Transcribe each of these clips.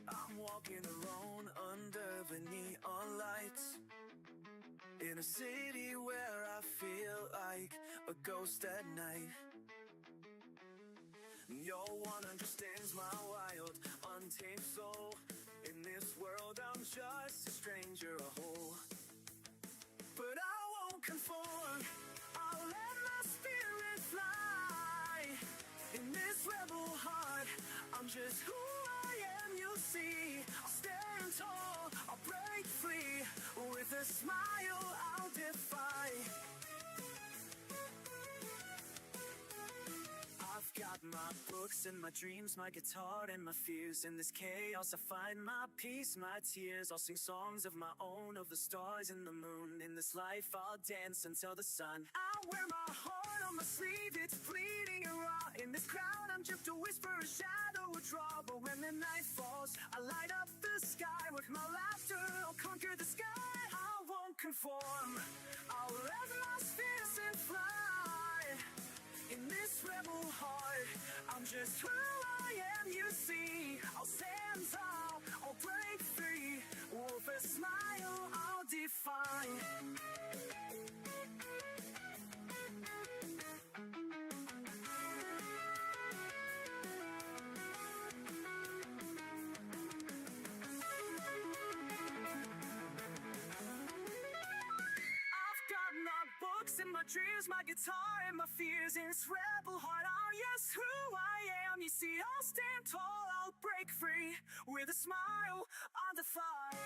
I'm walking alone under the neon lights, in a city where I feel like a ghost at night. No one understands my wild, untamed soul. In this world I'm just a stranger, a hole. But I won't conform, I'll let my spirit fly. In this rebel heart, I'm just who I am, you'll see. I'll stand tall, I'll break free. With a smile I'll defy. I've got my books and my dreams, my guitar and my fears. In this chaos I find my peace, my tears. I'll sing songs of my own, of the stars and the moon. In this life I'll dance until the sun. I wear my heart on my sleeve, it's bleeding and raw. In this crowd I'm just a whisper, a shadow, a draw. But when the night falls, I light up the sky. With my laughter I'll conquer the sky. I won't conform, I'll let my spirit fly. In this rebel heart, I'm just who I am, you see. I'll stand tall, I'll break free. With a smile, I'll define. Books and my dreams, my guitar and my fears. In this rebel heart, I'm yes who I am. You see, I'll stand tall, I'll break free. With a smile, I'll defy.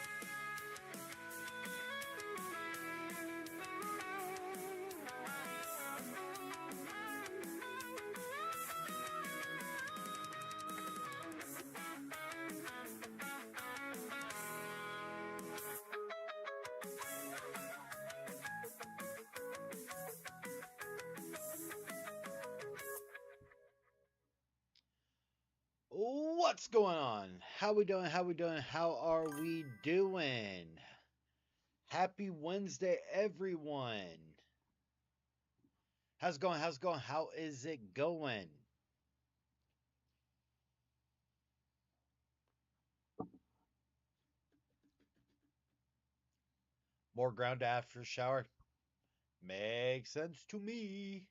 What's going on? How we doing? How are we doing? Happy Wednesday, everyone. How's it going? How is it going? More ground after shower? Makes sense to me.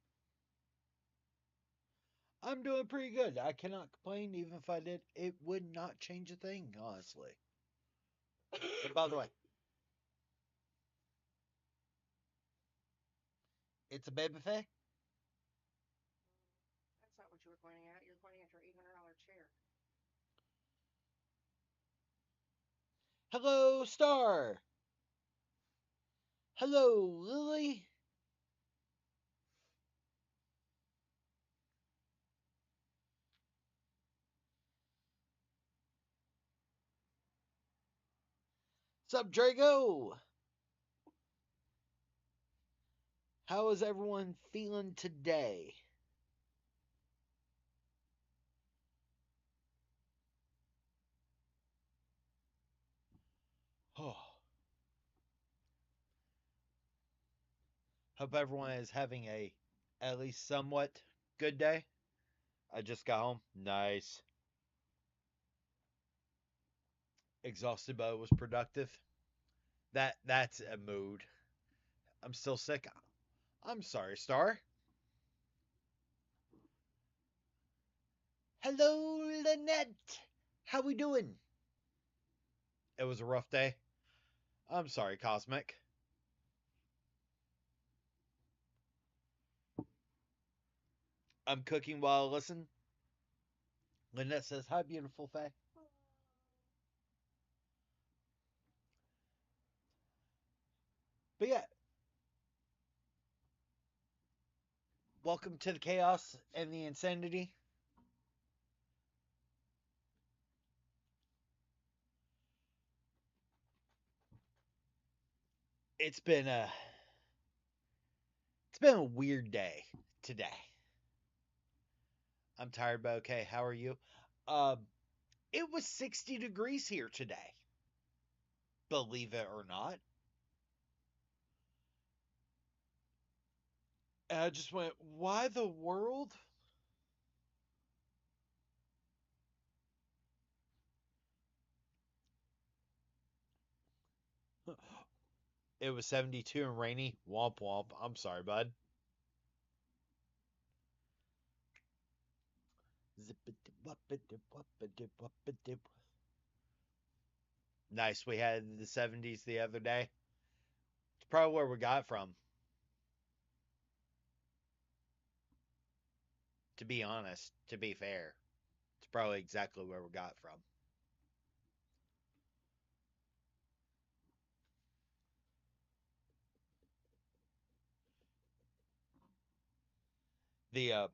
I'm doing pretty good. I cannot complain. Even if I did, it would not change a thing, honestly. And by the way, it's a baby fae. That's not what you were pointing at. You're pointing at your $800 chair. Hello, Star. Hello, Lily. Sup, Drago? How is everyone feeling today? Oh. Hope everyone is having a at least somewhat good day. I just got home. Nice. Exhausted, but it was productive. That's a mood. I'm still sick. I'm sorry, Star. Hello, Lynette. How we doing? It was a rough day. I'm sorry, Cosmic. I'm cooking while I listen. Lynette says, hi, beautiful Faye. But yeah, welcome to the chaos and the insanity. It's been a weird day today. I'm tired, but okay. How are you? It was 60 degrees here today. Believe it or not. And I just went, why the world? It was 72 and rainy. Womp womp. I'm sorry, bud. Nice. We had the 70s the other day. It's probably where we got it from, to be honest, to be fair. It's probably exactly where we got it from. The I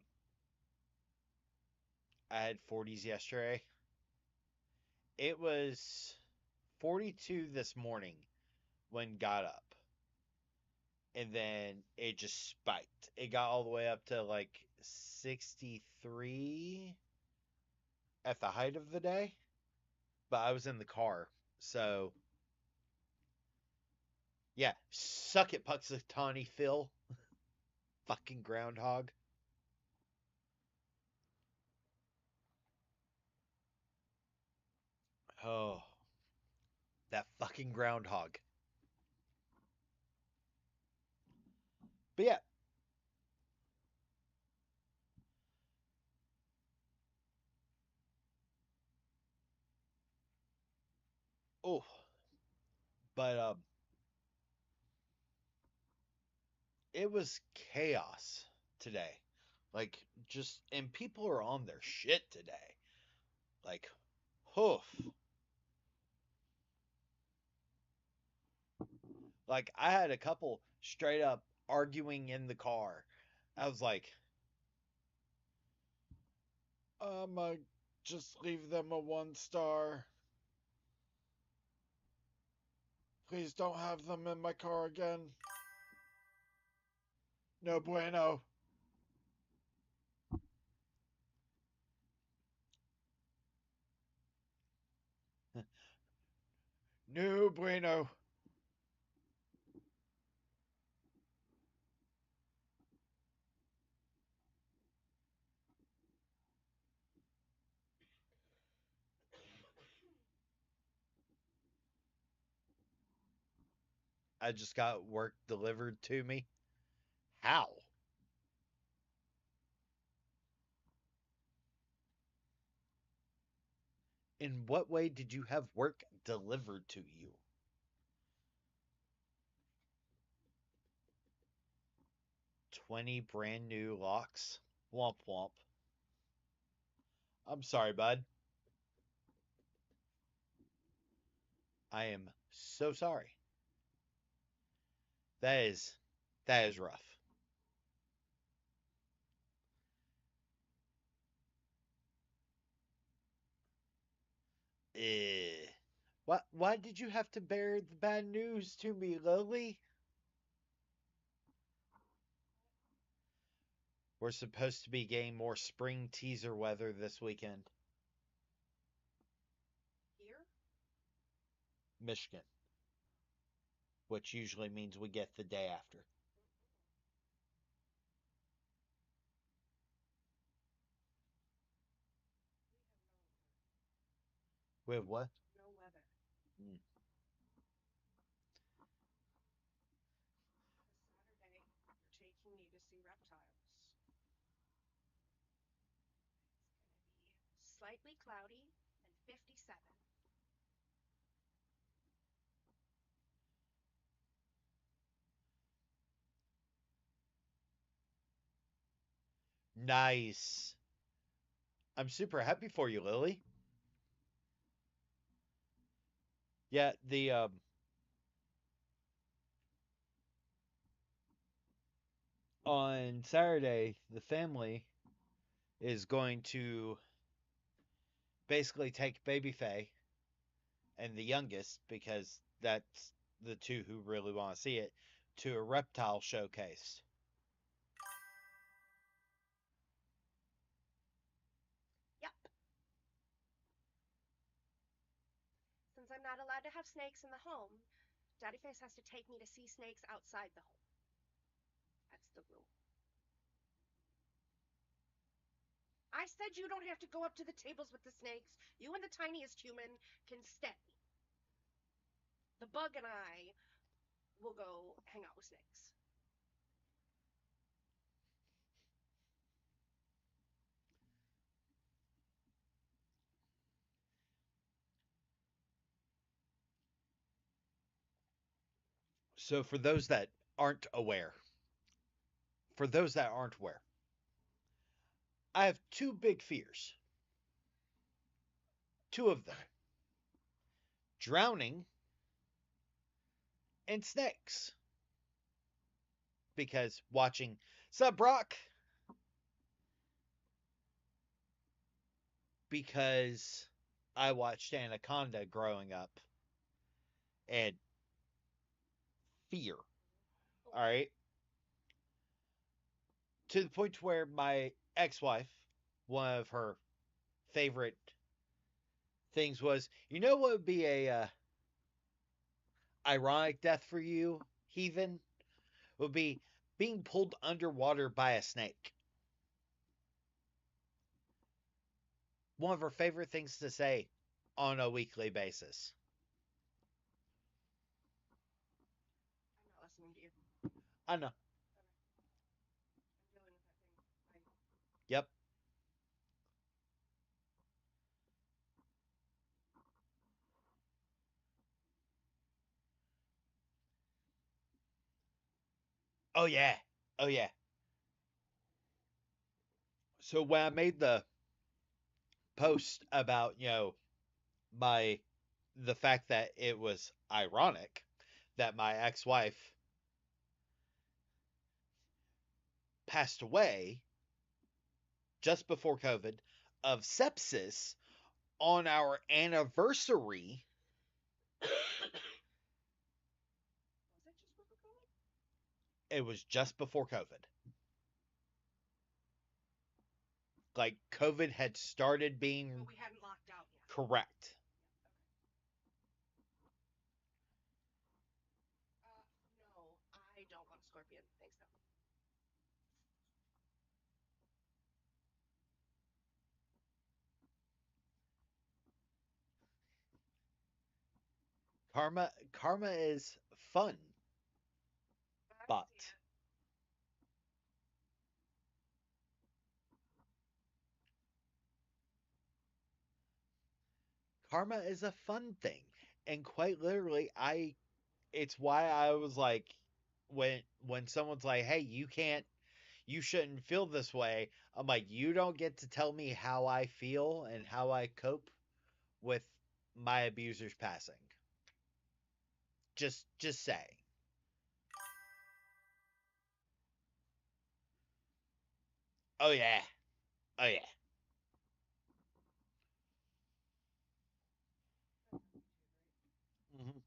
had 40s yesterday. It was 42 this morning when got up. And then it just spiked. It got all the way up to like 63 at the height of the day, but I was in the car. So, yeah, suck it, Puxatawny Phil. Fucking groundhog. Oh, that fucking groundhog. But yeah, oh, but it was chaos today. Like, just, and people are on their shit today. Like, hoof. Like, I had a couple straight up arguing in the car. I was like, just leave them a 1 star. Please don't have them in my car again. No bueno. No bueno. I just got work delivered to me. How? In what way did you have work delivered to you? 20 brand new locks? Womp womp. I'm sorry, bud. I am so sorry. That is that is rough. Eh. Why did you have to bear the bad news to me, Lily? We're supposed to be getting more spring teaser weather this weekend. Here? Michigan, which usually means we get the day after. We have what? No weather. Mm. This Saturday, you're taking me to see reptiles. It's going to be slightly cloudy and 57. Nice. I'm super happy for you, Lily. Yeah, the on Saturday, the family is going to basically take baby Faye and the youngest, because that's the two who really want to see it, to a reptile showcase. Yep. Since I'm not allowed to have snakes in the home, Daddy Face has to take me to see snakes outside the home. That's the rule. I said you don't have to go up to the tables with the snakes. You and the tiniest human can stay. The bug and I will go hang out with snakes. So for those that aren't aware, for those that aren't aware, I have two big fears. Two of them: drowning and snakes. Because watching Sub Brock, because I watched Anaconda growing up, and fear. All right. To the point where my ex-wife, one of her favorite things was, you know what would be a ironic death for you, heathen? Would be being pulled underwater by a snake. One of her favorite things to say on a weekly basis. I'm not listening to you. I know. I'm dealing with that thing. Yep. Oh yeah. Oh yeah. So when I made the post about, my the fact that it was ironic that my ex-wife passed away just before COVID of sepsis on our anniversary. Was it just before COVID? It was just before COVID. Like COVID had started being But we hadn't locked out yet. correct. No, I don't want a scorpion. Thanks, no. Karma is fun, I but see it. karma is a fun thing. And quite literally, I it's why I was like, when someone's like, "Hey, you shouldn't feel this way." I'm like, "You don't get to tell me how I feel and how I cope with my abuser's passing." Just say. Oh yeah. Oh yeah. Hmm.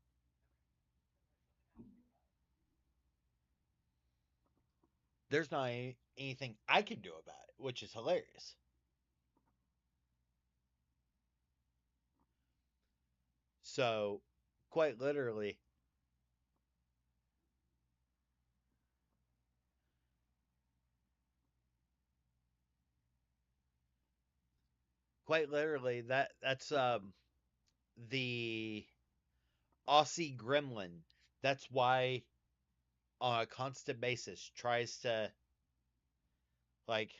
There's not anything I can do about it, which is hilarious. So, quite literally, that's the Aussie gremlin. That's why on a constant basis tries to, like,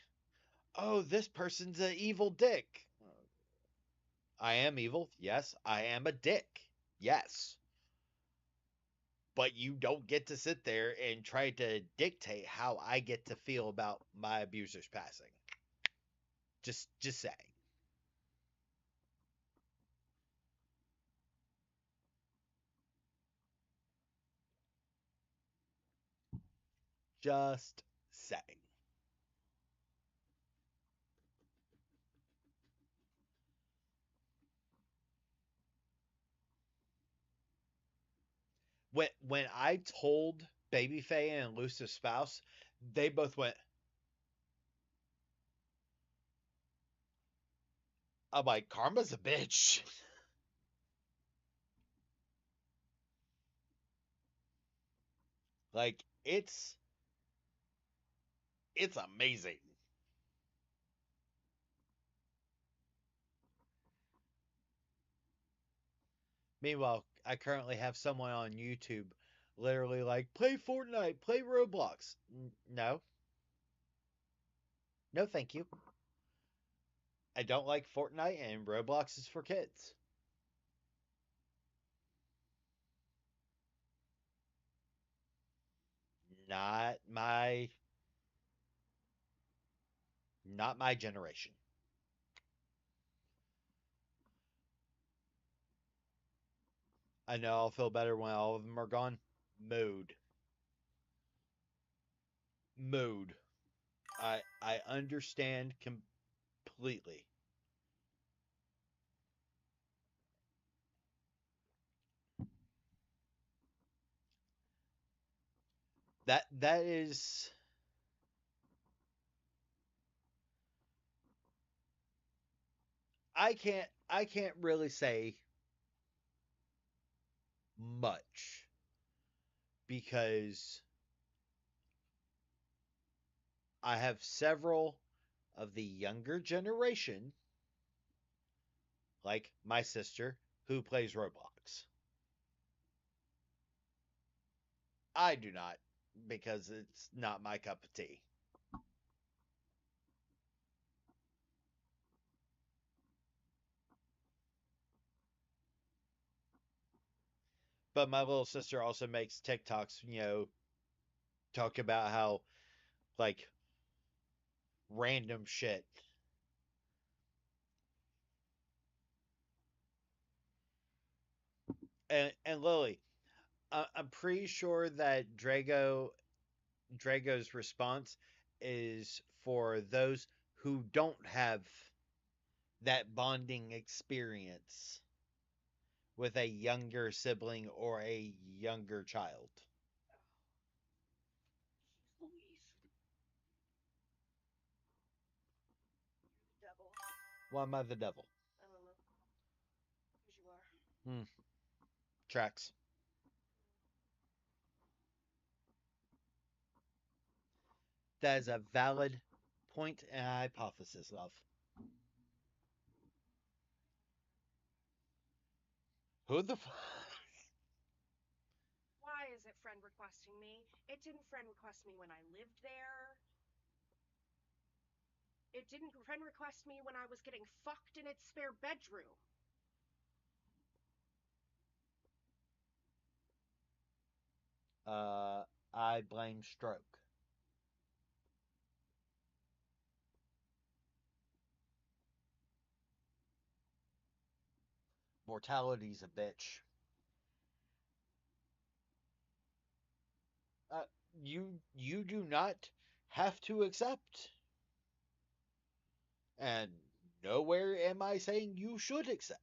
oh, this person's an evil dick. I am evil. Yes, I am a dick. Yes. But you don't get to sit there and try to dictate how I get to feel about my abuser's passing. Just saying. Just saying. When I told Babyface and Elusive Spouse, they both went, I'm like, karma's a bitch. Like, it's amazing. Meanwhile, I currently have someone on YouTube literally like, play Fortnite, play Roblox. No. No, thank you. I don't like Fortnite, and Roblox is for kids. Not my not my generation. I know I'll feel better when all of them are gone. Mood. Mood. I understand completely. That is I can't really say much because I have several of the younger generation, like my sister, who plays Roblox. I do not, because it's not my cup of tea. But my little sister also makes TikToks, talk about how, like, random shit. And Lily, I'm pretty sure that Drago's response is for those who don't have that bonding experience with a younger sibling or a younger child. Jeez Louise. You're the devil. Why am I the devil? I don't know. Because you are. Hmm. Tracks. That is a valid point and hypothesis, love. Who the f- Why is it friend requesting me? It didn't friend request me when I lived there. It didn't friend request me when I was getting fucked in its spare bedroom. Uh, I blame stroke. Mortality's a bitch. Uh, you do not have to accept, and nowhere am I saying you should accept.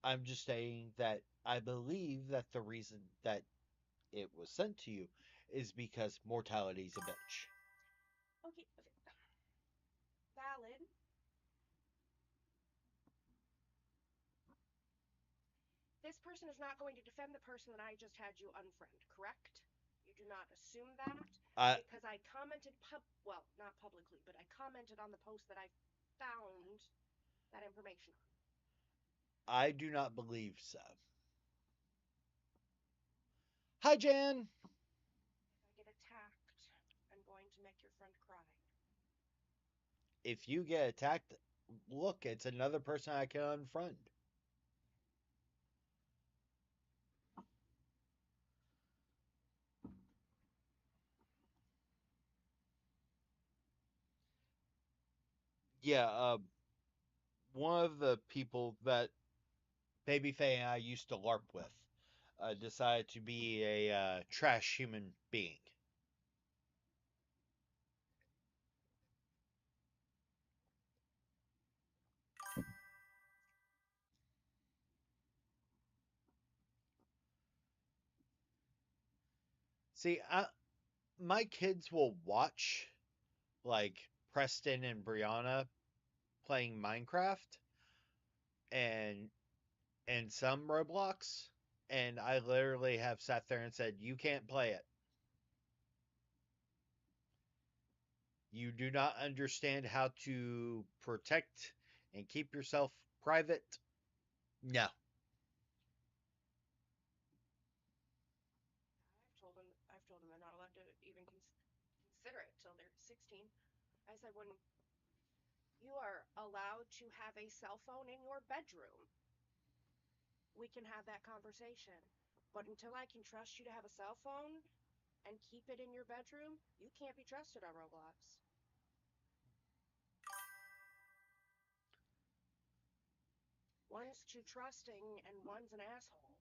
I'm just saying that I believe that the reason that it was sent to you is because mortality's a bitch. Okay, valid. This person is not going to defend the person that I just had you unfriend, correct? You do not assume that I because I commented well, not publicly, but I commented on the post that I found that information on. I do not believe so. Hi, Jan. If I get attacked, I'm going to make your friend cry. If you get attacked, look, it's another person I can unfriend. Yeah, one of the people that Baby Faye and I used to LARP with decided to be a trash human being. See, my kids will watch like Preston and Brianna playing Minecraft and some Roblox, and I literally have sat there and said, "You can't play it. You do not understand how to protect and keep yourself private, no. I've told them they're not allowed to even consider it till they're 16. I said, when you are allowed to have a cell phone in your bedroom, we can have that conversation. But until I can trust you to have a cell phone and keep it in your bedroom, you can't be trusted on Roblox. One's too trusting and one's an asshole.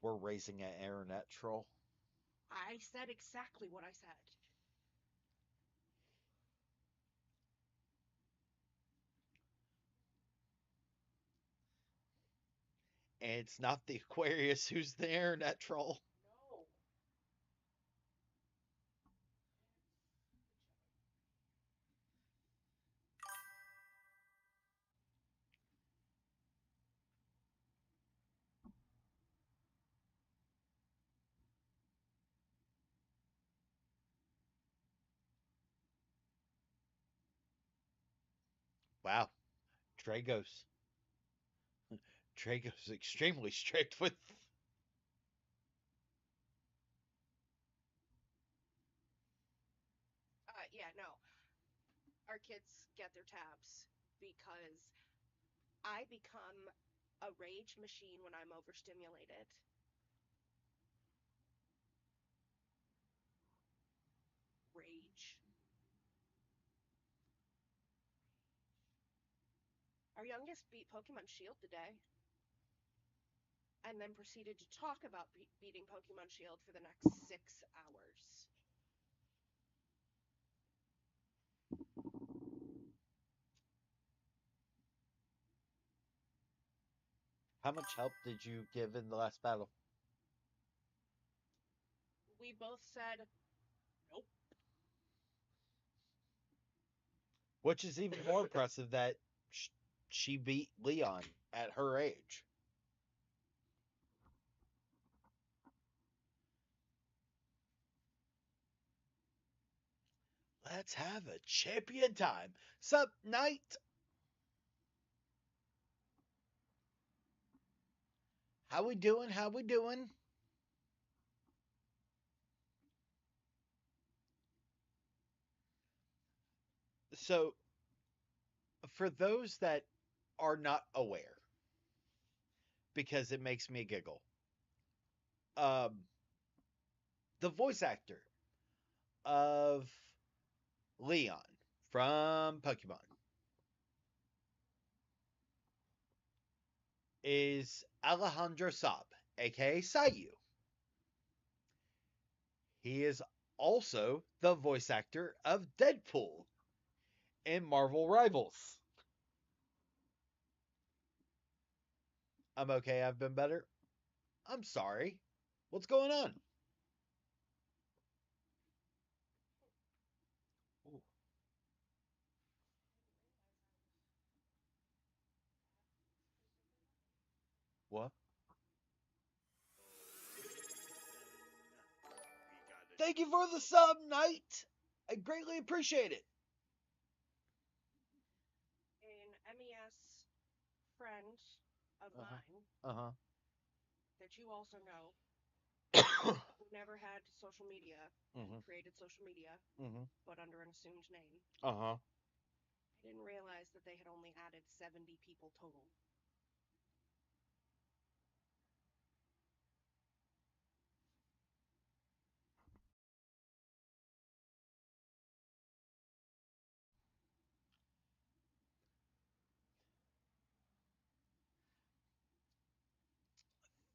We're raising an internet troll. I said exactly what I said. And it's not the Aquarius who's the internet troll. No. Wow. Drago's. Drago's extremely strict with. Yeah, no. Our kids get their tabs because I become a rage machine when I'm overstimulated. Rage. Our youngest beat Pokemon Shield today and then proceeded to talk about beating Pokemon Shield for the next 6 hours. How much help did you give in the last battle? We both said, nope. Which is even more impressive that she beat Leon at her age. Let's have a champion time. Sup, Knight? How we doing? How we doing? So, for those that are not aware, because it makes me giggle, um, the voice actor of Leon from Pokemon is Alejandro Saab, aka Sayu. He is also the voice actor of Deadpool in Marvel Rivals. I'm okay, I've been better. I'm sorry. What's going on? Ooh. What? Thank you for the sub, Knight. I greatly appreciate it. An MES friend of mine Uh that you also know, huh. who never had social media, Mhm. created social media, Mhm. but under an assumed name. Uh huh. I didn't realize that they had only added 70 people total.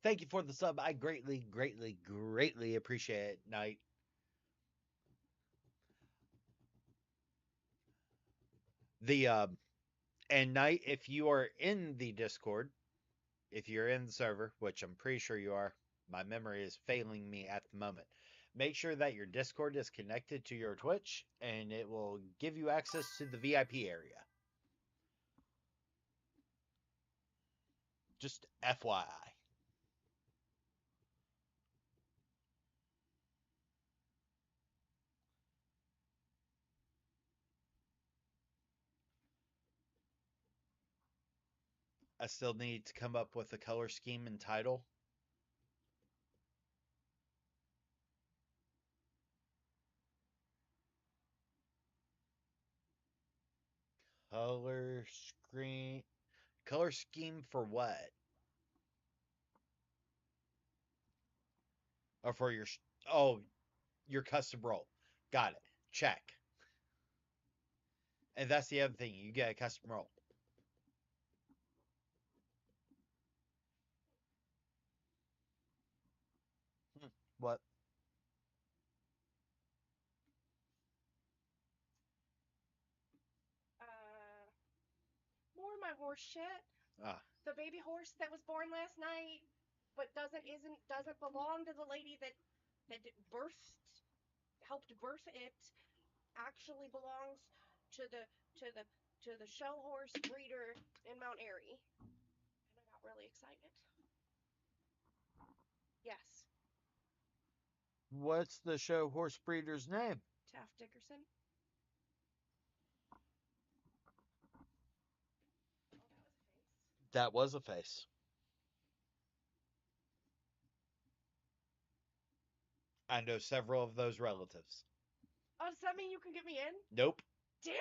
Thank you for the sub. I greatly appreciate it, Knight. The and Knight, if you are in the Discord, if you're in the server, which I'm pretty sure you are, my memory is failing me at the moment. Make sure that your Discord is connected to your Twitch, and it will give you access to the VIP area. Just FYI. I still need to come up with a color scheme and title. Color screen. Color scheme for what? Or for your your custom roll. Got it. Check. And that's the other thing. You get a custom roll. What? More of my horse shit. Ah, The baby horse that was born last night, but doesn't belong to the lady that helped birth it. Actually belongs to the show horse breeder in Mount Airy, and I got really excited. Yes, what's the show horse breeder's name? Taft Dickerson. Oh, That was a face. I know several of those relatives. Oh, does that mean you can get me in? Nope. Damn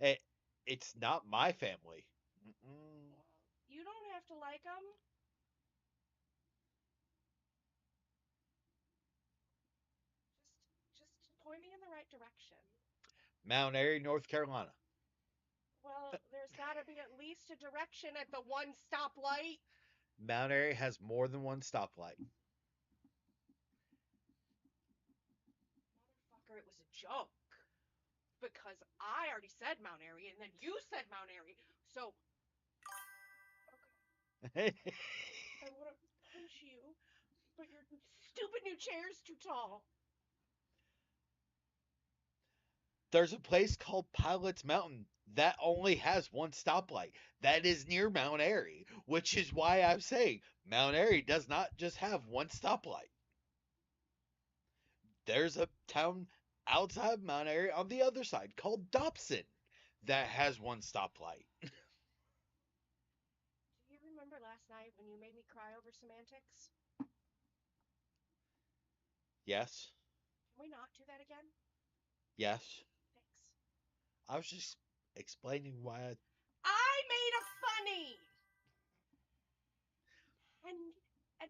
it! It, it's not my family. Mm-mm. You don't have to like them. Just point me in the right direction. Mount Airy, North Carolina. Well, there's got to be at least a direction at the one stoplight. Mount Airy has more than one stoplight. Motherfucker, it was a joke. Because I already said Mount Airy, and then you said Mount Airy. So, okay, I want to punch you, but your stupid new chair's too tall. There's a place called Pilot's Mountain that only has one stoplight. That is near Mount Airy, which is why I'm saying Mount Airy does not just have one stoplight. There's a town outside Mount Airy on the other side called Dobson that has one stoplight. Do you remember last night when you made me cry over semantics? Yes. Can we not do that again? Yes. Thanks. I was just explaining why I made a funny! And I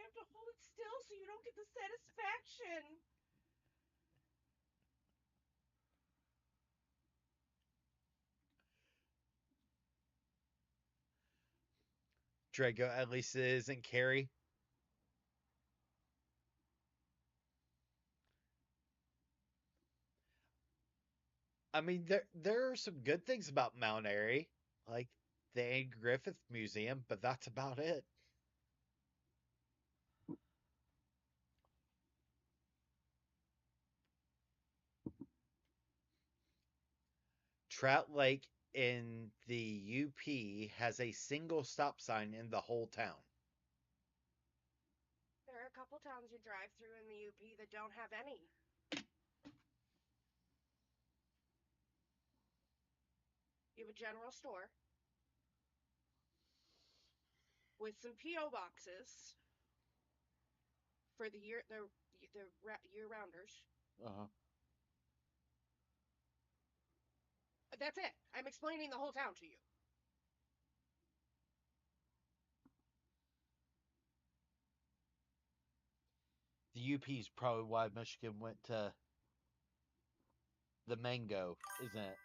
have to hold it still so you don't get the satisfaction. Drago at least it isn't Carrie. I mean, there are some good things about Mount Airy, like the Anne Griffith Museum, but that's about it. Trout Lake in the UP has a single stop sign in the whole town. There are a couple towns you drive through in the UP that don't have any. You have a general store with some PO boxes for the year rounders. Uh-huh. That's it. I'm explaining the whole town to you. The UP is probably why Michigan went to the mango, isn't it?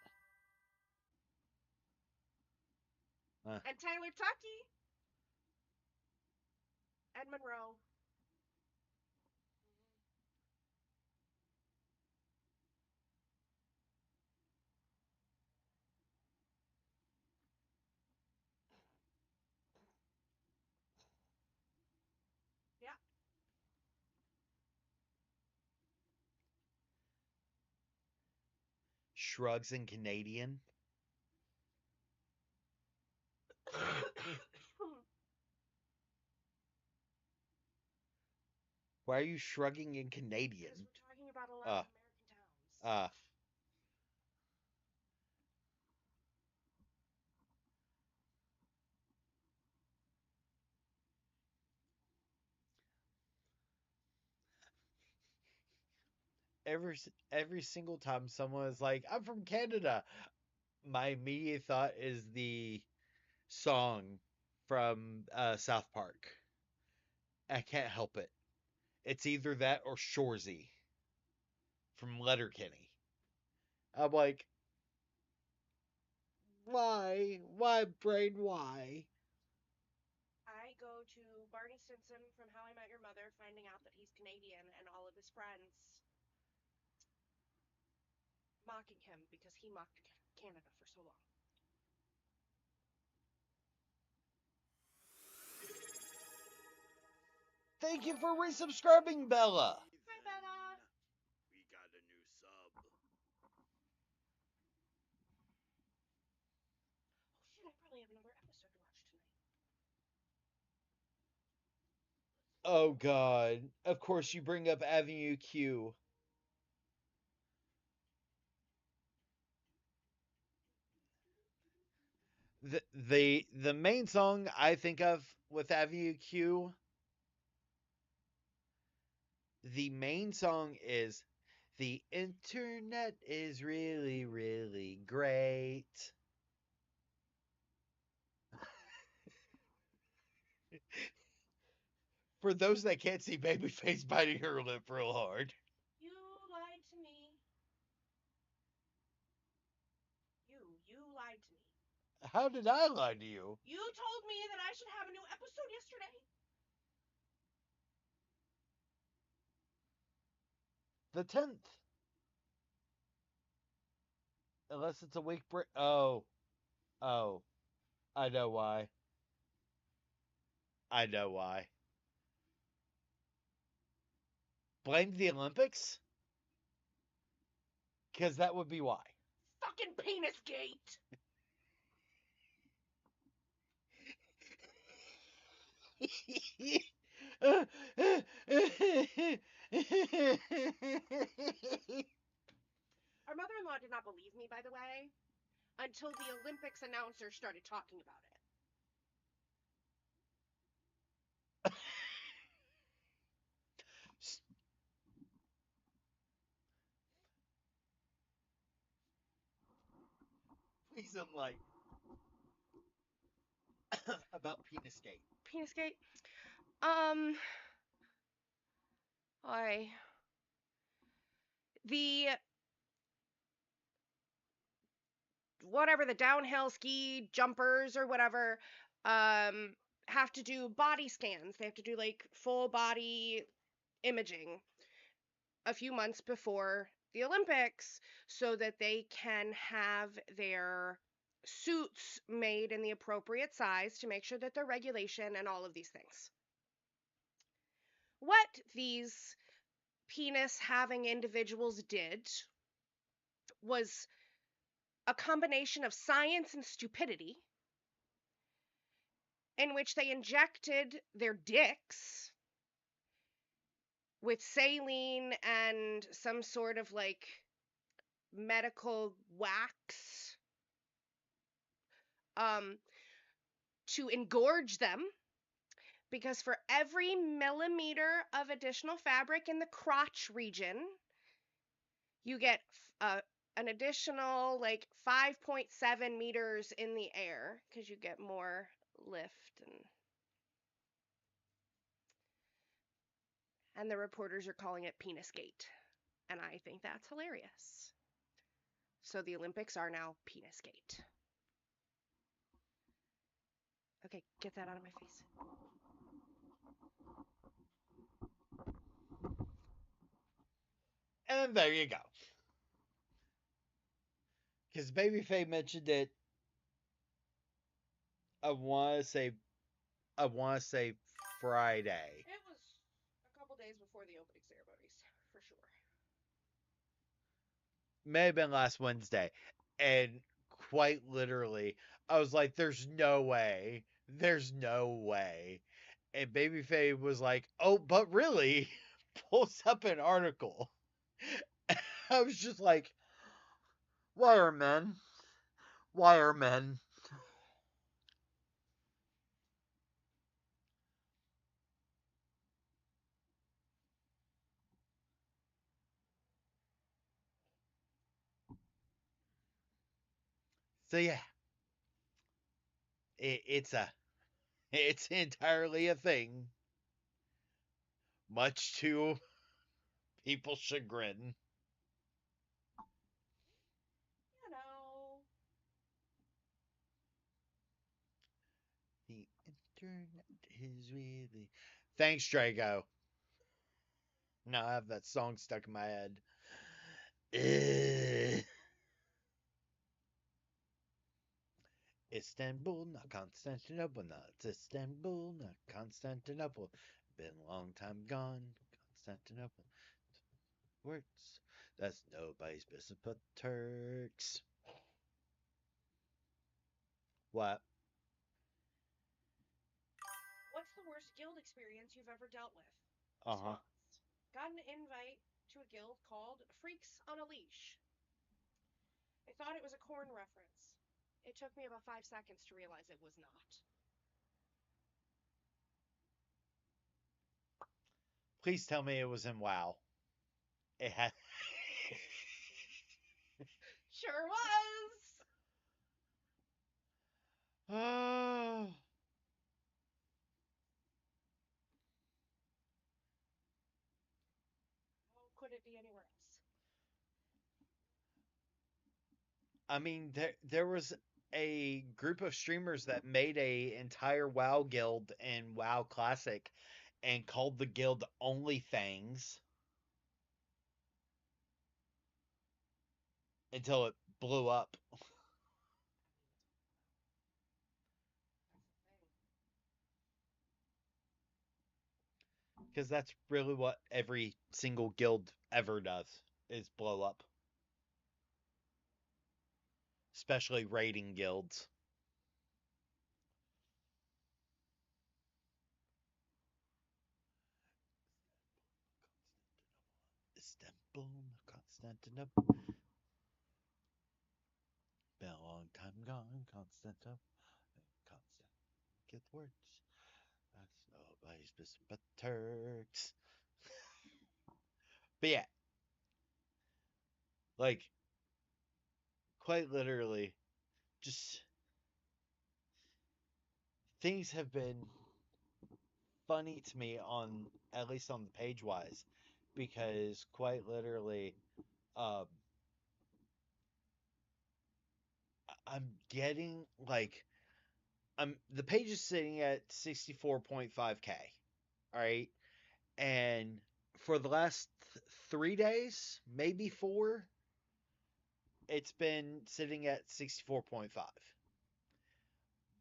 And Tyler Tucky. And Monroe. Yeah. Shrugs and Canadian. Why are you shrugging in Canadian? Because we're talking about a lot Uh, of American towns. every single time someone is like, "I'm from Canada," my immediate thought is the song from South Park. I can't help it. It's either that or Shorzy from Letterkenny. I'm like, why? Why, brain? Why? I go to Barney Stinson from How I Met Your Mother, finding out that he's Canadian, and all of his friends mocking him because he mocked Canada for so long. Thank you for resubscribing, Bella. Hi, Bella. We got a new sub. Oh shit! I probably have another episode to watch tonight. Oh God! Of course, you bring up Avenue Q. The main song I think of with Avenue Q, the main song is "The Internet is really, really great." For those that can't see, Babyface biting her lip real hard. You lied to me. You lied to me. How did I lie to you? You told me that I should have a new episode yesterday. The 10th. Unless it's a week break. Oh. Oh. I know why. I know why. Blame the Olympics? Because that would be why. Fucking penis gate. Our mother-in-law did not believe me, by the way, until the Olympics announcer started talking about it. Please enlighten about penis gate. Penis gate. I the whatever the downhill ski jumpers or whatever have to do body scans. They have to do like full body imaging a few months before the Olympics so that they can have their suits made in the appropriate size to make sure that they're regulation and all of these things. What these penis having individuals did was a combination of science and stupidity in which they injected their dicks with saline and some sort of like medical wax to engorge them, because for every millimeter of additional fabric in the crotch region you get an additional like 5.7 meters in the air because you get more lift, and the reporters are calling it penis gate, and I think that's hilarious. So the Olympics are now penis gate. Okay, get that out of my face. And there you go. Because Babyface mentioned it. I want to say Friday. It was a couple days before the opening ceremonies, for sure. May have been last Wednesday. And quite literally, I was like, there's no way. There's no way. And Babyface was like, oh, but really? pulls up an article. I was just like, why are men? Why are men? So yeah, it's entirely a thing, much to people's chagrin. You know. The internet is really. Thanks, Drago. Now I have that song stuck in my head. Ugh. Istanbul, not Constantinople, not Istanbul, not Constantinople. Been a long time gone, Constantinople. Works. That's nobody's business but Turks. What? What's the worst guild experience you've ever dealt with? Uh huh. Response. Got an invite to a guild called Freaks on a Leash. I thought it was a corn reference. It took me about 5 seconds to realize it was not. Please tell me it was in WoW. It had. Sure was! Oh. Oh, could it be anywhere else? I mean, there was a group of streamers that made a entire WoW guild in WoW Classic and called the guild Only Things until it blew up. That's the thing. Because that's really what every single guild ever does is blow up. Especially raiding guilds. Istanbul, Constantinople. Been a long time gone, Constantinople. Constant. Get the words. That's nobody's business but Turks. But yeah, like, quite literally, just things have been funny to me on, at least on the page wise, because quite literally, um, I'm getting like, the page is sitting at 64.5k, all right, and for the last 3 days, maybe four, it's been sitting at 64.5.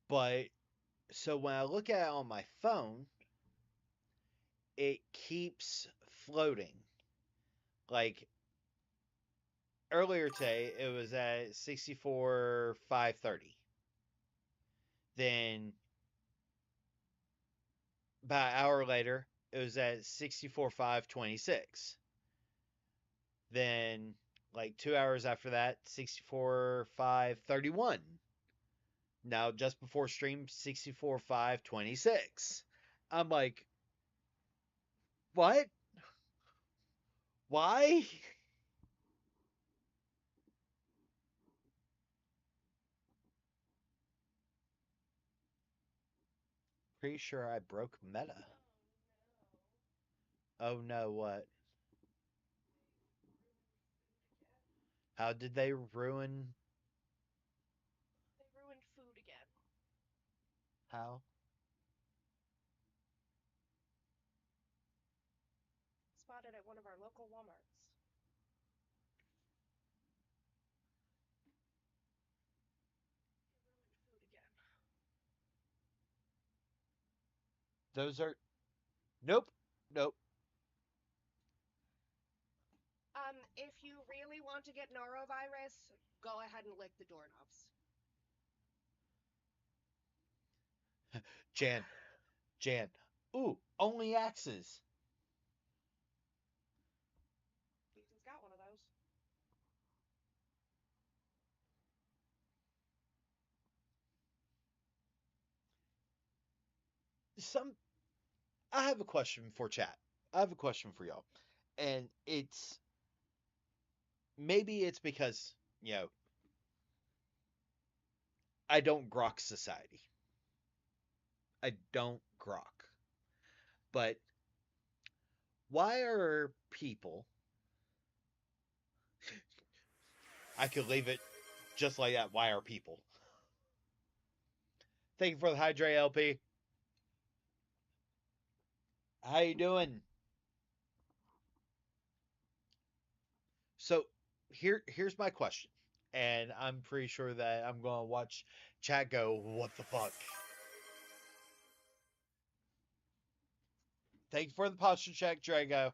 But so when I look at it on my phone, it keeps floating. Like earlier today, it was at 64,530. Then about an hour later, it was at 64,526. Then, like 2 hours after that, 64,531. Now, just before stream, 64,526. I'm like, what? Why? Pretty sure I broke meta. Oh no, what? How did they ruin? They ruined food again. How? Spotted at one of our local Walmarts. They ruined food again. Those are. Nope. Nope. If you really want to get norovirus, go ahead and lick the doorknobs. Jan. Jan. Ooh, only axes. some I have a question for chat. I have a question for y'all. And it's maybe it's because, I don't grok society. I don't grok. But why are people I could leave it just like that. Why are people? Thank you for the hydrate, LP. How you doing? So here's my question. And I'm pretty sure that I'm gonna watch chat go, what the fuck? Thank you for the posture check, Drago.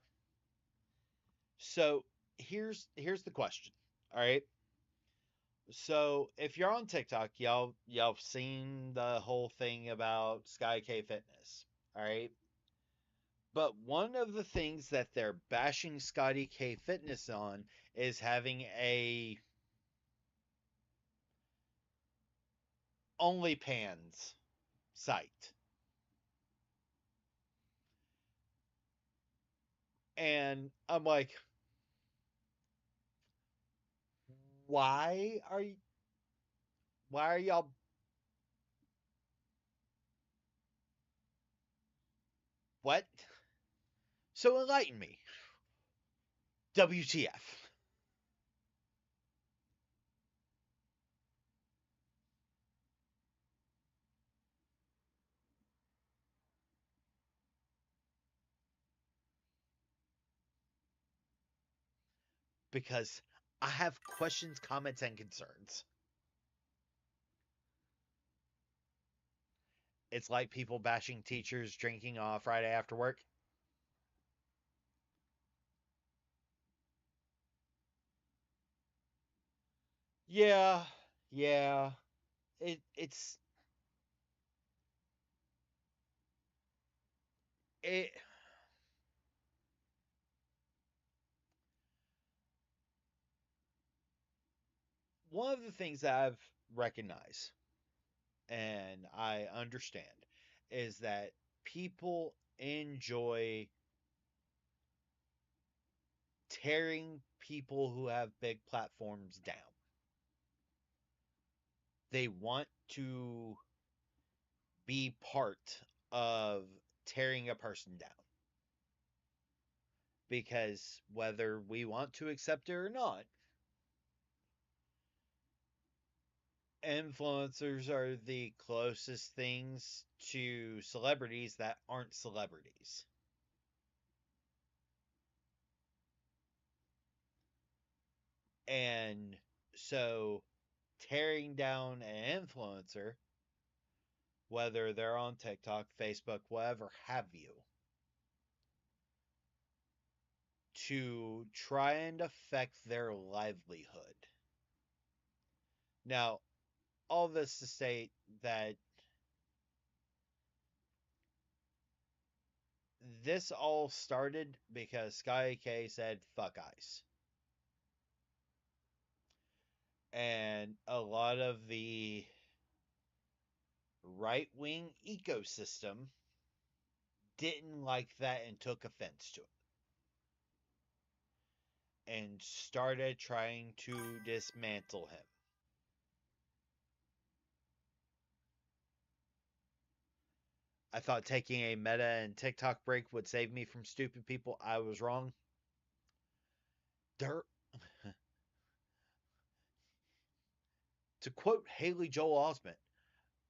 So here's the question. All right. So if you're on TikTok, y'all seen the whole thing about Sky K Fitness. All right. But one of the things that they're bashing Scotty K Fitness on is having a OnlyPans site. And I'm like, why are you why are y'all what? So enlighten me. WTF? Because I have questions, comments, and concerns. It's like people bashing teachers drinking on Friday after work. Yeah, yeah. It's it one of the things that I've recognized and I understand is that people enjoy tearing people who have big platforms down. They want to be part of tearing a person down. Because whether we want to accept it or not, influencers are the closest things to celebrities that aren't celebrities. And so tearing down an influencer, whether they're on TikTok, Facebook, whatever have you, to try and affect their livelihood. Now, all this to state that this all started because Sky K said fuck ice. And a lot of the right wing ecosystem didn't like that and took offense to it. And started trying to dismantle him. I thought taking a Meta and TikTok break would save me from stupid people. I was wrong. Dirt. To quote Haley Joel Osment,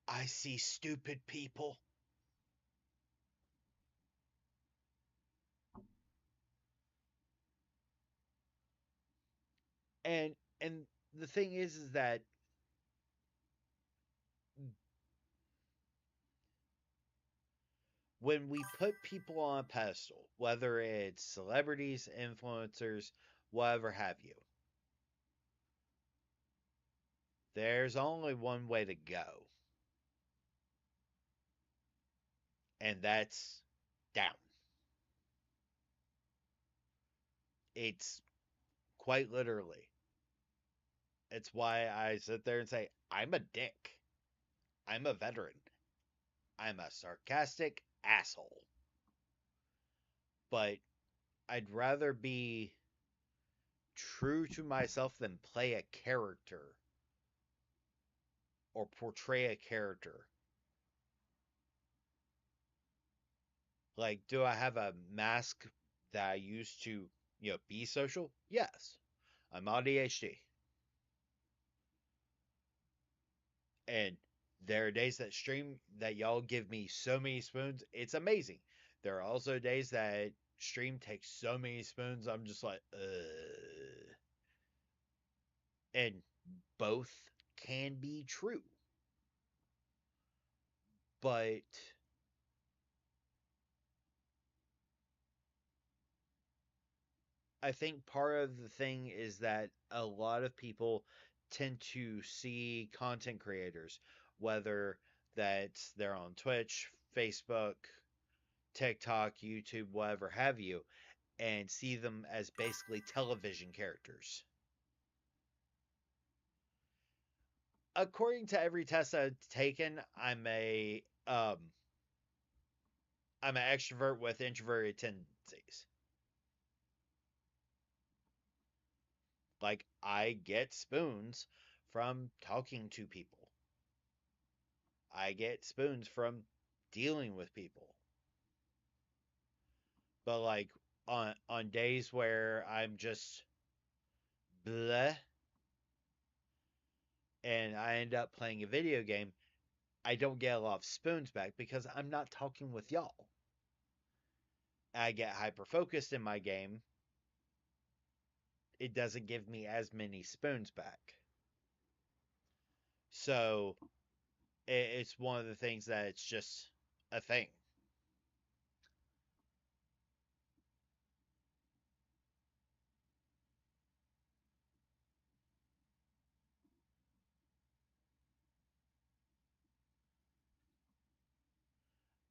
I see stupid people. And and the thing is that when we put people on a pedestal, whether it's celebrities, influencers, whatever have you, there's only one way to go. And that's down. It's quite literally. It's why I sit there and say, I'm a dick. I'm a veteran. I'm a sarcastic asshole. But I'd rather be true to myself than play a character or portray a character. Like, do I have a mask that I use to, be social? Yes. I'm ADHD. And there are days that stream that y'all give me so many spoons. It's amazing. There are also days that stream takes so many spoons. I'm just like, ugh. And both can be true. But I think part of the thing is that a lot of people tend to see content creators, whether that's they're on Twitch, Facebook, TikTok, YouTube, whatever have you, and see them as basically television characters. According to every test I've taken, I'm an extrovert with introverted tendencies. Like, I get spoons from talking to people. I get spoons from dealing with people. But like on days where I'm just bleh and I end up playing a video game, I don't get a lot of spoons back because I'm not talking with y'all. I get hyper focused in my game. It doesn't give me as many spoons back. So it's one of the things that it's just a thing.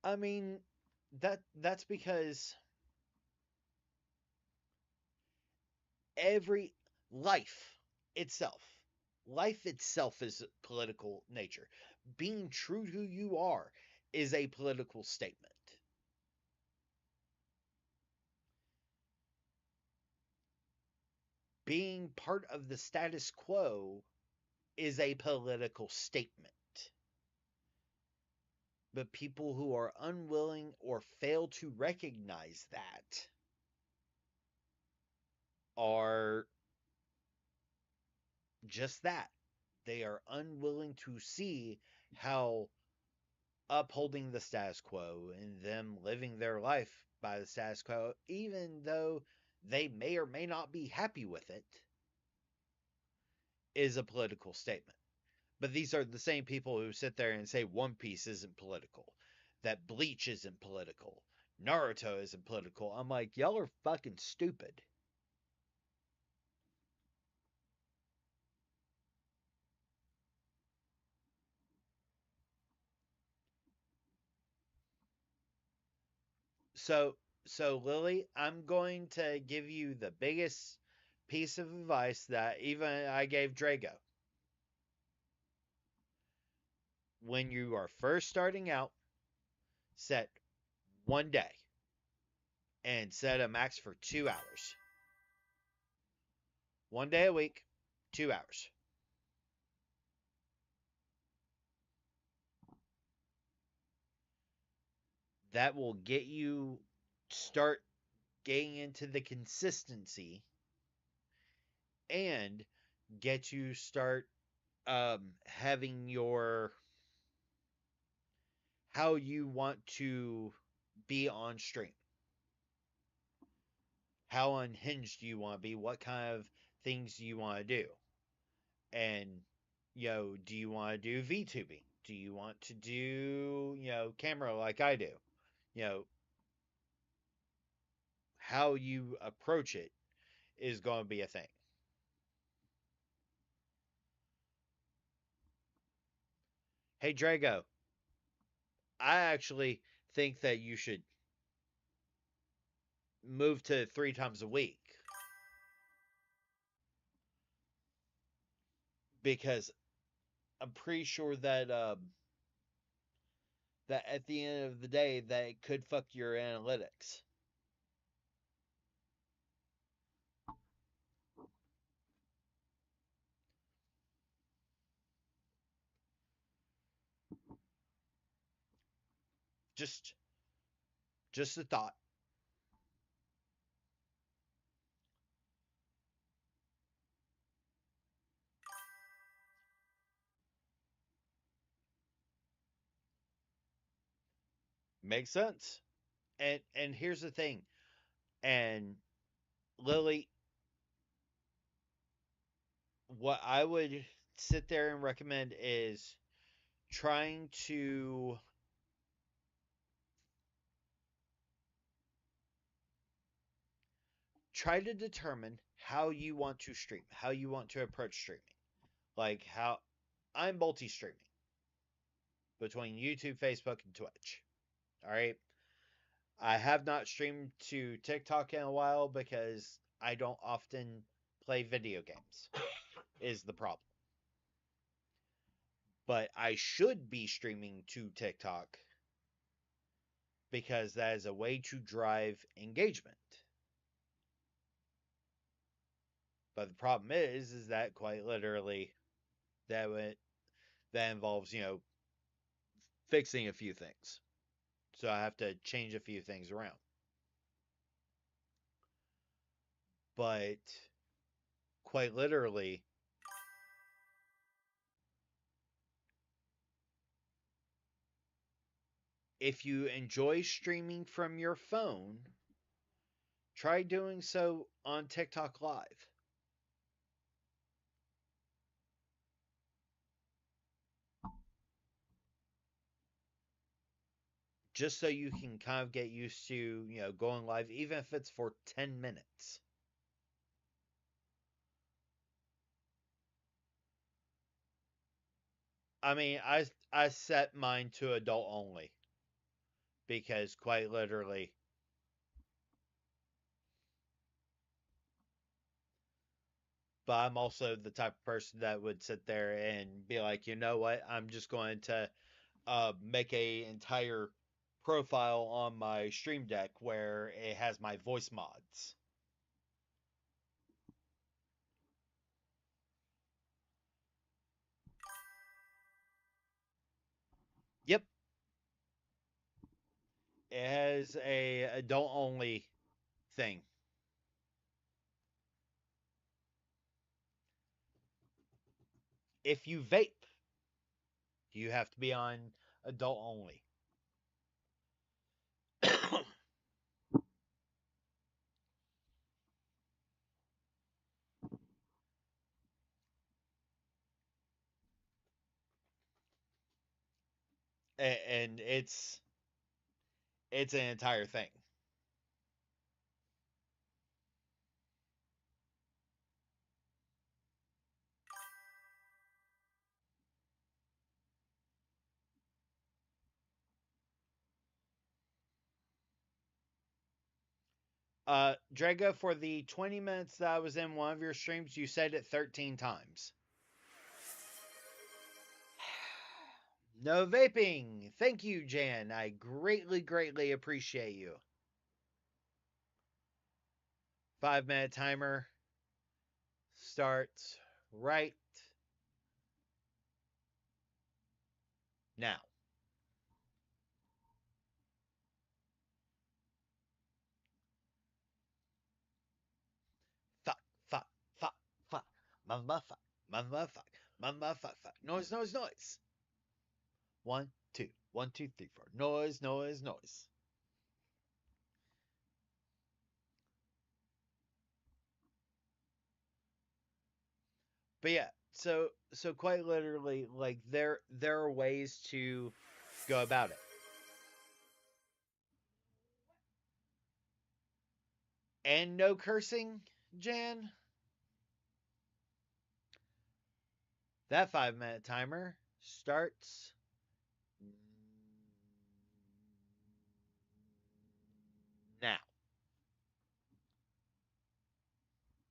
I mean, that's because every life itself, life itself is political nature. Being true to who you are is a political statement. Being part of the status quo is a political statement. But people who are unwilling or fail to recognize that are just that. They are unwilling to see how upholding the status quo and them living their life by the status quo, even though they may or may not be happy with it, is a political statement. But these are the same people who sit there and say One Piece isn't political, that Bleach isn't political, Naruto isn't political. I'm like, y'all are fucking stupid. So, so Lily, I'm going to give you the biggest piece of advice that even I gave Drago. When you are first starting out, set one day and set a max for 2 hours. One day a week, 2 hours. That will get you start getting into the consistency and get you start having your how you want to be on stream. How unhinged do you want to be? What kind of things do you want to do? And do you want to do VTubing? Do you want to do, camera like I do? You know, how you approach it is going to be a thing. Hey, Drago, I actually think that you should move to 3 times a week because I'm pretty sure that that at the end of the day that it could fuck your analytics. Just just a thought. Makes sense. And here's the thing. And Lily, what I would sit there and recommend is trying to try to determine how you want to stream, how you want to approach streaming. Like how I'm multi streaming between YouTube, Facebook, and Twitch. All right. I have not streamed to TikTok in a while because I don't often play video games, is the problem. But I should be streaming to TikTok because that is a way to drive engagement. But the problem is that quite literally that involves, fixing a few things. So I have to change a few things around. But quite literally, if you enjoy streaming from your phone, try doing so on TikTok Live. Just so you can kind of get used to, going live, even if it's for 10 minutes. I mean, I set mine to adult only because quite literally, but I'm also the type of person that would sit there and be like, you know what, I'm just going to make a entire profile on my stream deck where it has my voice mods. Yep, it has a adult only thing. If you vape, you have to be on adult only. And it's an entire thing. Drago, for the 20 minutes that I was in one of your streams, you said it 13 times. No vaping. Thank you, Jan. I greatly appreciate you. 5-minute timer starts right now. Fuck, fuck, fuck, fuck. Mama fuck, mama fuck, mama fuck, fuck. Noise, noise, noise. 1, 2, 1, 2, 3, 4. Noise, noise, noise. But yeah, so quite literally, like there are ways to go about it. And no cursing, Jan. That 5-minute timer starts now.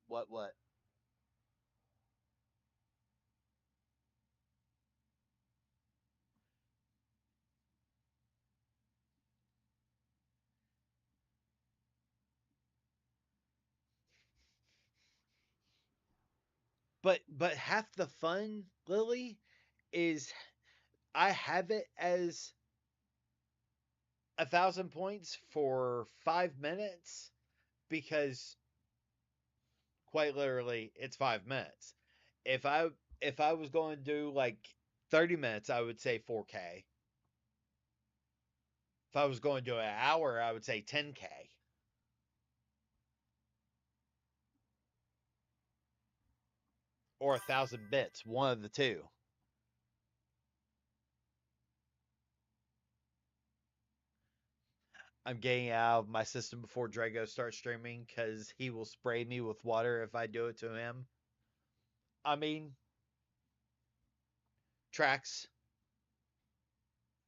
What? But half the fun, Lily, is I have it as 1,000 points for 5 minutes because quite literally it's 5 minutes. If I if I was going to do like 30 minutes, I would say 4K. If I was going to do an hour, I would say 10K or 1,000 bits, one of the two. I'm getting out of my system before Drago starts streaming because he will spray me with water if I do it to him. I mean, tracks.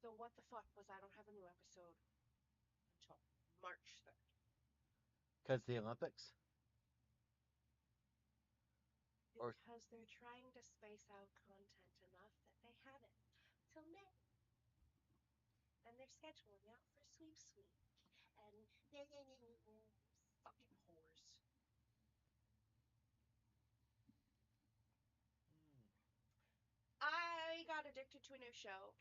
So what the fuck was I don't have a new episode until March 3rd? Because the Olympics? Or Because they're trying to space out content enough that they have it till May. And they're scheduling out for Sweep Sweep. And fucking whores. I got addicted to a new show.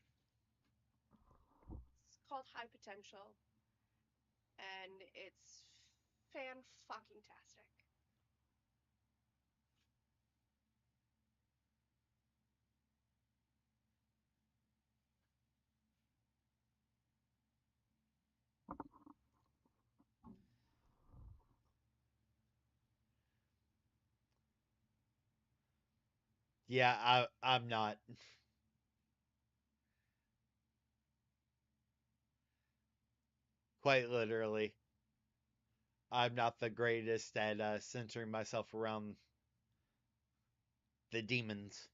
It's called High Potential. And it's fan-fucking-tastic. yeah, I'm not. Quite literally. I'm not the greatest at centering myself around the demons.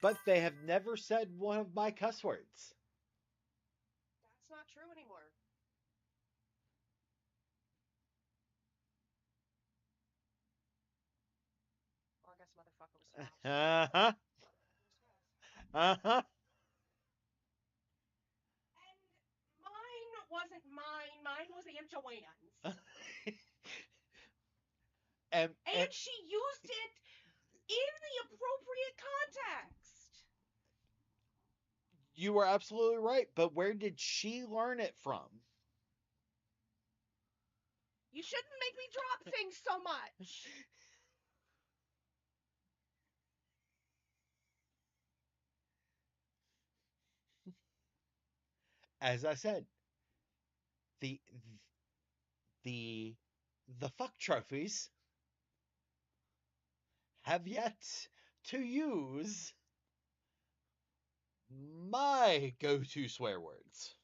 But they have never said one of my cuss words. That's not true anymore. Well, I guess motherfucker was fast. Uh huh. Uh huh. And mine wasn't mine. Mine was Aunt Joanne's. And she used it in the appropriate context. You were absolutely right, but where did she learn it from? You shouldn't make me drop things so much. As I said, the the the fuck trophies have yet to use my go-to swear words.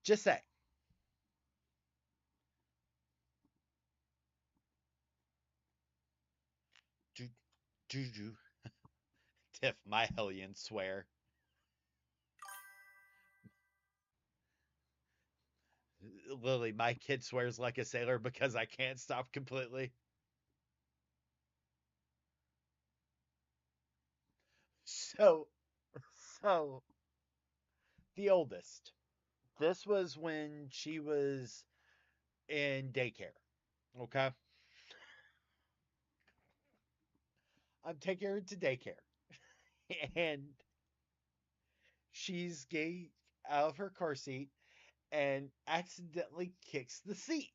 Just say. Do do do. Tiff, my hellion swear. Lily, my kid swears like a sailor because I can't stop completely. So, so the oldest. This was when she was in daycare. Okay, I'm taking her to daycare, and she's getting out of her car seat and accidentally kicks the seat.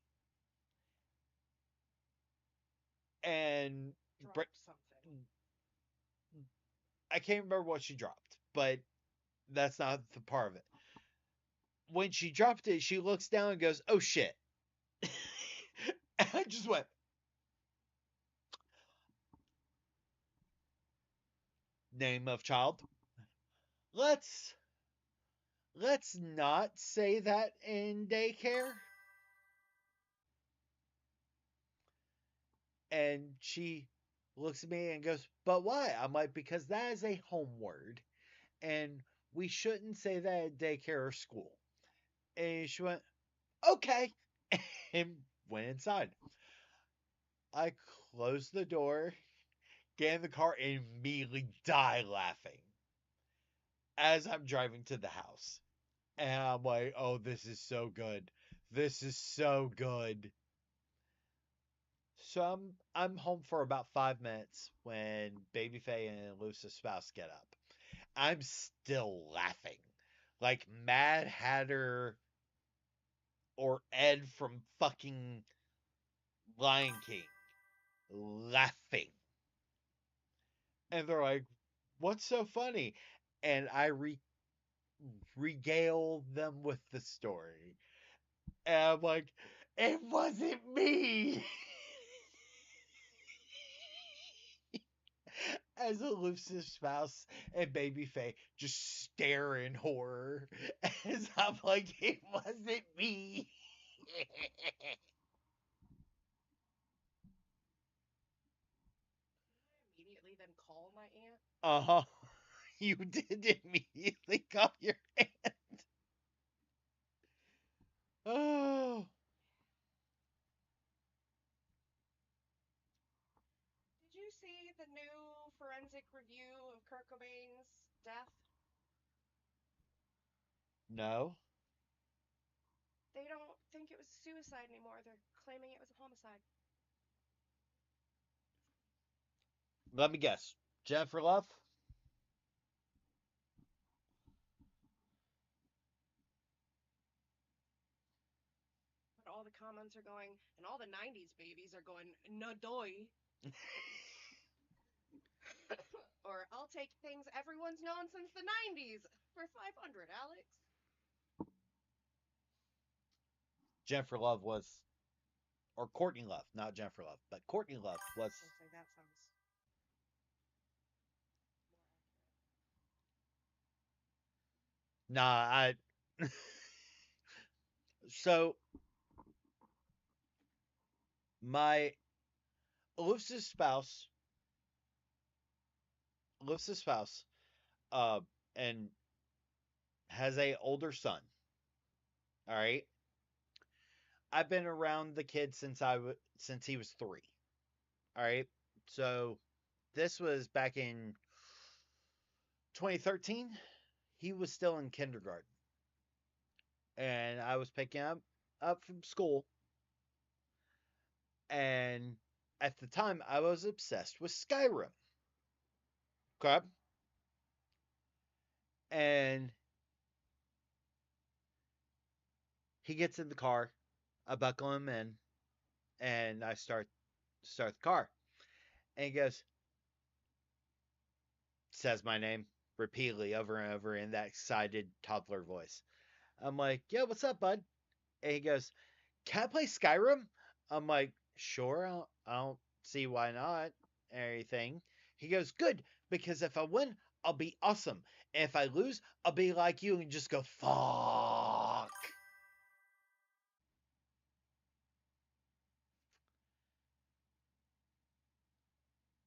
And Drop something. I can't remember what she dropped, but that's not the part of it. When she dropped it, she looks down and goes, "Oh shit." And I just went, "Name of child. Let's let's not say that in daycare." And she looks at me and goes, "But why?" I'm like, "Because that is a home word, and we shouldn't say that at daycare or school." And she went, "Okay," and went inside. I closed the door, get in the car, and immediately die laughing as I'm driving to the house. And I'm like, oh, this is so good. This is so good. So I'm home for about 5 minutes when Babyface and Lucy's spouse get up. I'm still laughing. Like Mad Hatter or Ed from fucking Lion King. Laughing. And they're like, what's so funny? And I regale them with the story. And I'm like, it wasn't me. As elusive spouse and Babyface just stare in horror. As I'm like, it wasn't me. Immediately then call my aunt. Uh-huh. You did immediately call your aunt. Oh. Did you see the new forensic review of Kurt Cobain's death? No. They don't think it was suicide anymore. They're claiming it was a homicide. Let me guess. Jennifer Love? But all the comments are going, and all the 90s babies are going, no doy. Or I'll take things everyone's known since the 90s for 500, Alex. Jennifer Love was, or Courtney Love, not Jennifer Love, but Courtney Love was. I was say that sounds more Nah, I. So, my elusive spouse, elusive spouse, uh, and has a older son. All right. I've been around the kid since he was 3. All right. So this was back in 2013. He was still in kindergarten, and I was picking up from school. And at the time, I was obsessed with Skyrim. Okay. And he gets in the car. I buckle him in, and I start the car. And he goes, says my name repeatedly over and over in that excited toddler voice. I'm like, yeah, what's up, bud? And he goes, can I play Skyrim? I'm like, sure, I don't see why not. Anything. He goes, good, because if I win, I'll be awesome. And if I lose, I'll be like you and just go, fuck.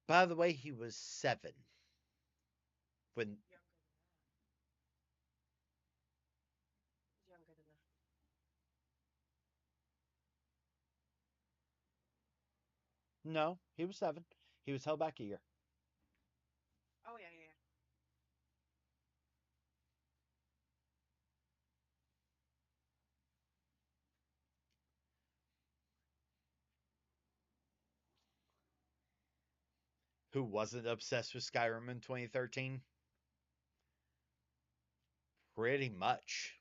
By the way, he was 7 when. younger than that. No, he was 7. He was held back a year. Oh, yeah, yeah, yeah. Who wasn't obsessed with Skyrim in 2013? Pretty much.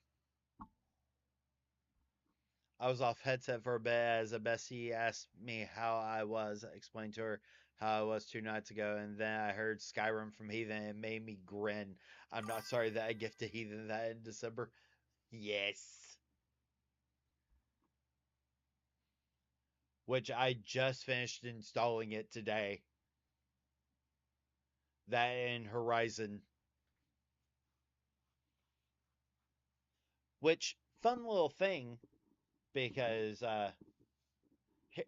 I was off headset for a bit as a bestie asked me how I was. I explained to her how I was 2 nights ago, and then I heard Skyrim from Heathen and it made me grin. I'm not sorry that I gifted Heathen that in December. Yes. Which I just finished installing it today. That in Horizon. Which, fun little thing, because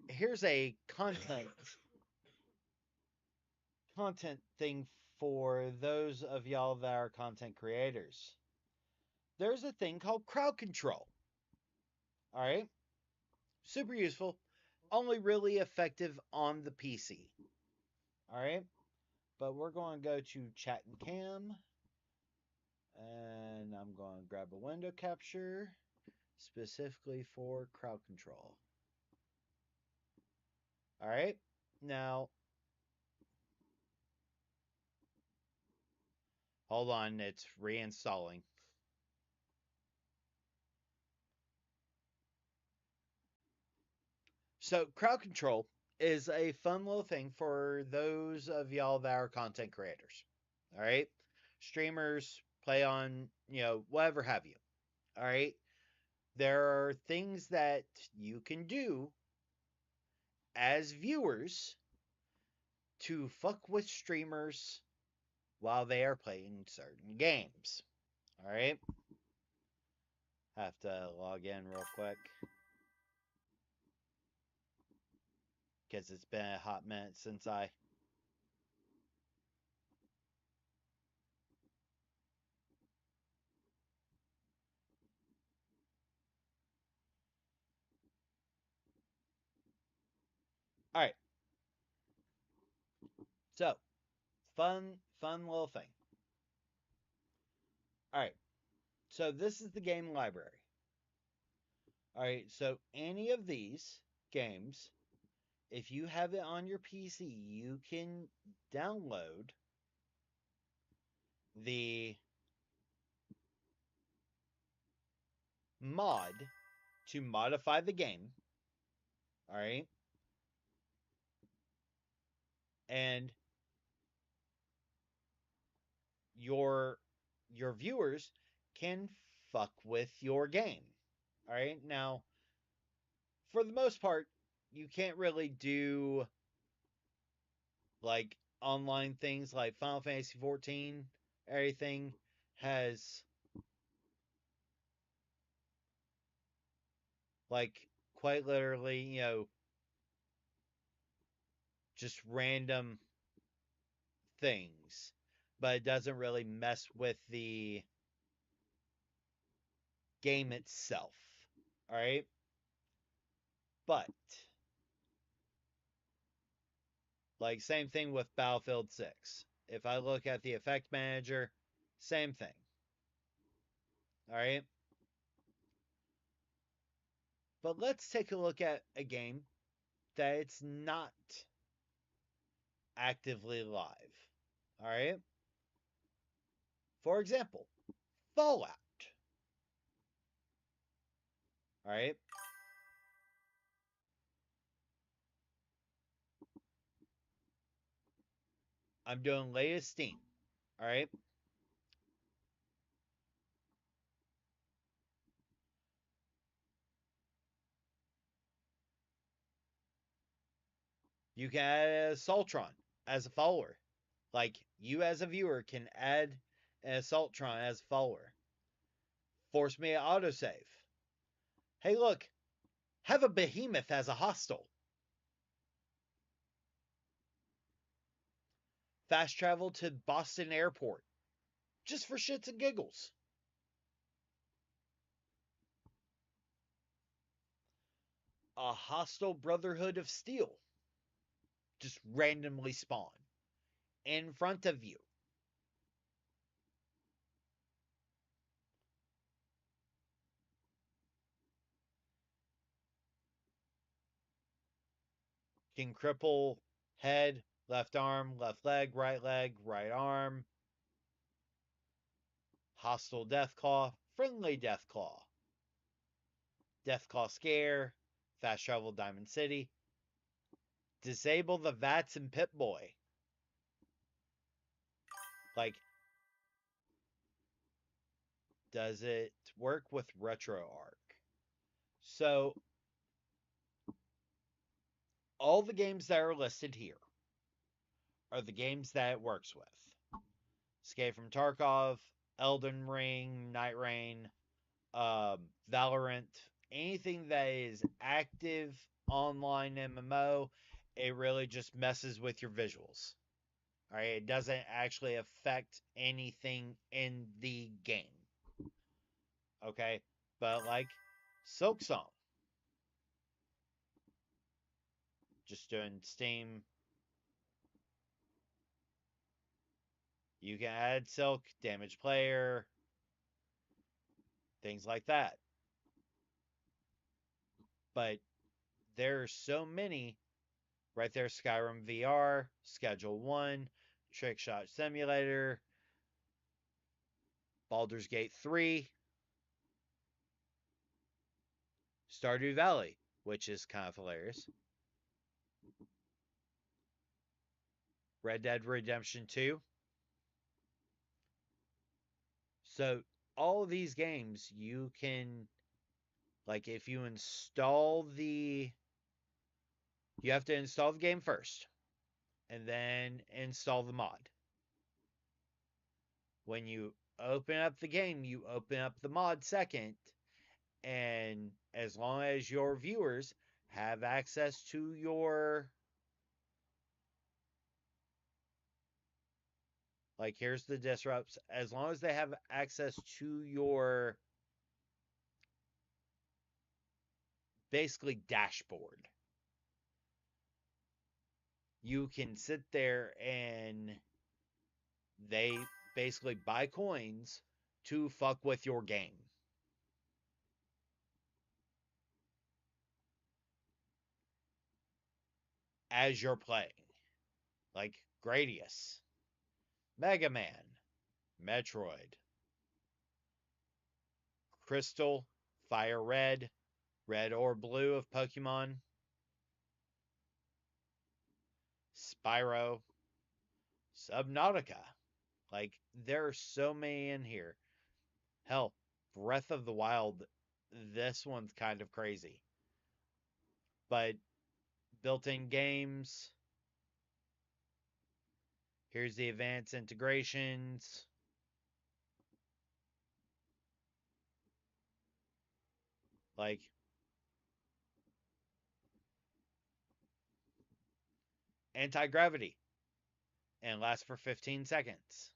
here's a content thing for those of y'all that are content creators. There's a thing called crowd control. All right? Super useful. Only really effective on the PC. All right? But we're going to go to chat and cam. And I'm going to grab a window capture specifically for crowd control. All right. Now, hold on. It's reinstalling. So, crowd control is a fun little thing for those of y'all that are content creators. All right. Streamers, play on, whatever have you. All right. There are things that you can do as viewers to fuck with streamers while they are playing certain games. All right. Have to log in real quick because it's been a hot minute since I. All right. So, fun little thing. All right. So, this is the game library. All right. So, any of these games, if you have it on your PC, you can download the mod to modify the game. All right. And your viewers can fuck with your game. All right. Now, for the most part, you can't really do like online things like Final Fantasy 14. Everything has like quite literally, just random things, but it doesn't really mess with the game itself. All right. But like same thing with Battlefield 6. If I look at the effect manager, same thing. All right. But let's take a look at a game that it's not actively live. All right. For example, Fallout. All right. I'm doing latest Steam. All right. You can add a Saltron as a follower. Like you as a viewer can add an Saltron as a follower. Force me to autosave. Hey, look, have a behemoth as a hostile. Fast travel to Boston Airport. Just for shits and giggles. A hostile Brotherhood of Steel. Just randomly spawn in front of you. Can cripple head, left arm, left leg, right arm. Hostile Deathclaw, friendly Deathclaw. Deathclaw Scare, fast travel Diamond City. Disable the Vats and Pip-Boy. Like, does it work with RetroArch? So, all the games that are listed here are the games that it works with. Escape from Tarkov, Elden Ring, Night Rain, Valorant, anything that is active online MMO, it really just messes with your visuals. All right, it doesn't actually affect anything in the game. Okay, but like Silksong, just doing Steam. You can add Silk, damage player, things like that. But there's so many right there. Skyrim VR, Schedule 1, Trick Shot Simulator, Baldur's Gate 3, Stardew Valley, which is kind of hilarious, Red Dead Redemption 2. So all of these games you can, like, if you install the, you have to install the game first and then install the mod. When you open up the game, you open up the mod second, and as long as your viewers have access to your, like, here's the disrupts, as long as they have access to your basically dashboard, you can sit there and they basically buy coins to fuck with your game as you're playing. Like Gradius, Mega Man, Metroid, Crystal, Fire Red, Red or Blue of Pokemon, Spyro, Subnautica. Like, there are so many in here. Hell, Breath of the Wild, this one's kind of crazy. But built-in games. Here's the advanced integrations. Like, anti-gravity and lasts for 15 seconds.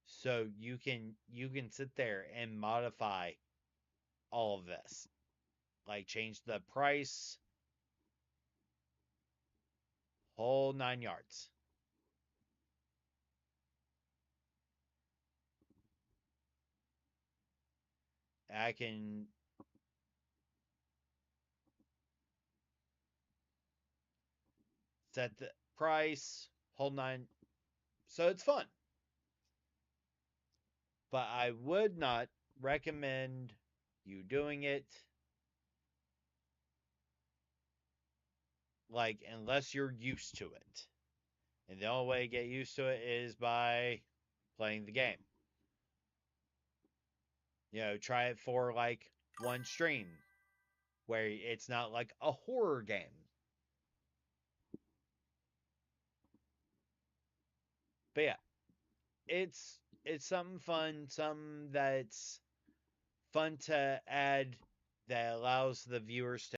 So you can sit there and modify all of this. Like, change the price, whole 9 yards. I can set the price, whole 9. So it's fun. But I would not recommend you doing it, like, unless you're used to it. And the only way to get used to it is by playing the game. You know, try it for like one stream where it's not like a horror game. But yeah, it's something fun, something that's fun to add that allows the viewers to